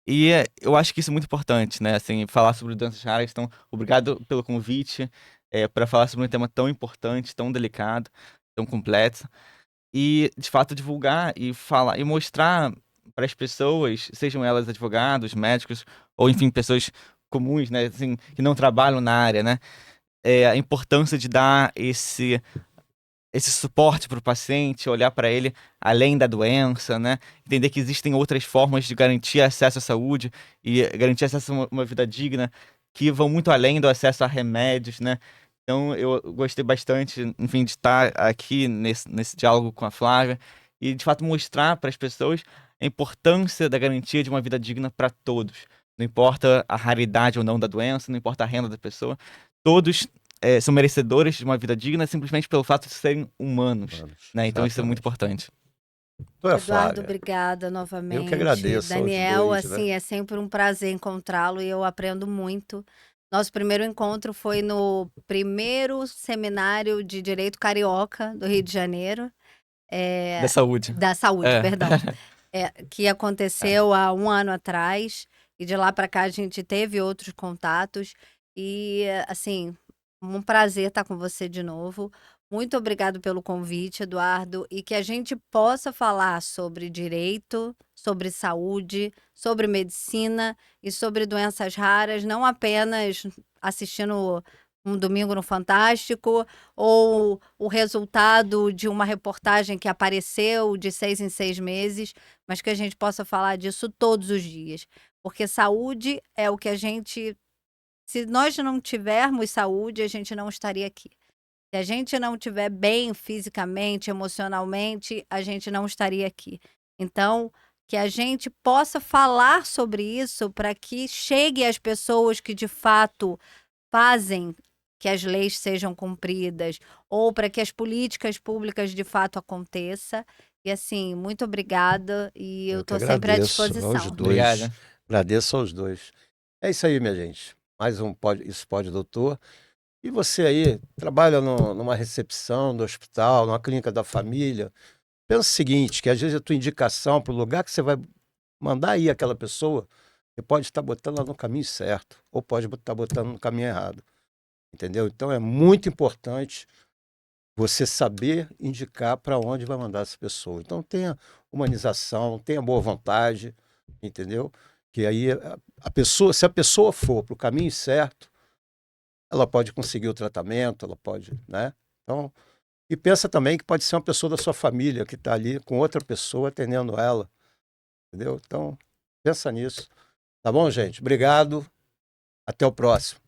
E eu acho que isso é muito importante, né? Assim, falar sobre doenças raras. Então, obrigado pelo convite, para falar sobre um tema tão importante, tão delicado, tão complexo. E, de fato, divulgar e falar e mostrar para as pessoas, sejam elas advogados, médicos, ou, enfim, pessoas comuns, né? Assim, que não trabalham na área, né? A importância de dar esse suporte para o paciente, olhar para ele além da doença, né? Entender que existem outras formas de garantir acesso à saúde e garantir acesso a uma vida digna que vão muito além do acesso a remédios, né? Então, eu gostei bastante, enfim, de estar aqui nesse diálogo com a Flávia e, de fato, mostrar para as pessoas a importância da garantia de uma vida digna para todos. Não importa a raridade ou não da doença, não importa a renda da pessoa, todos são merecedores de uma vida digna simplesmente pelo fato de serem humanos, né? Então isso é muito importante. Eduardo, obrigada novamente. Eu que agradeço. Daniel, dois, assim, né? é sempre um prazer encontrá-lo e eu aprendo muito. Nosso primeiro encontro foi no primeiro seminário de Direito Carioca do Rio de Janeiro. Da saúde. Da saúde, perdão. Que aconteceu há 1 ano atrás. E de lá para cá a gente teve outros contatos. E, assim, um prazer estar com você de novo. Muito obrigado pelo convite, Eduardo, e que a gente possa falar sobre direito, sobre saúde, sobre medicina e sobre doenças raras, não apenas assistindo um Domingo no Fantástico ou o resultado de uma reportagem que apareceu de 6 em 6 meses, mas que a gente possa falar disso todos os dias, porque saúde é o que a gente, se nós não tivermos saúde, a gente não estaria aqui. Se a gente não estiver bem fisicamente, emocionalmente, a gente não estaria aqui. Então, que a gente possa falar sobre isso para que chegue às pessoas que de fato fazem que as leis sejam cumpridas ou para que as políticas públicas de fato aconteça. E assim, muito obrigada e eu Eu que estou sempre à agradeço aos disposição. dois. Obrigada. Agradeço aos dois. É isso aí, minha gente. Mais um Isso Pode, Doutor. E você aí, trabalha numa recepção do hospital, numa clínica da família. Pensa o seguinte, que às vezes a tua indicação para o lugar que você vai mandar ir aquela pessoa, você pode estar botando ela no caminho certo, ou pode estar botando no caminho errado. Entendeu? Então é muito importante você saber indicar para onde vai mandar essa pessoa. Então tenha humanização, tenha boa vontade, entendeu? Que aí a pessoa, se a pessoa for para o caminho certo, ela pode conseguir o tratamento, ela pode, né? Então, e pensa também que pode ser uma pessoa da sua família que está ali com outra pessoa atendendo ela, entendeu? Então, pensa nisso. Tá bom, gente? Obrigado. Até o próximo.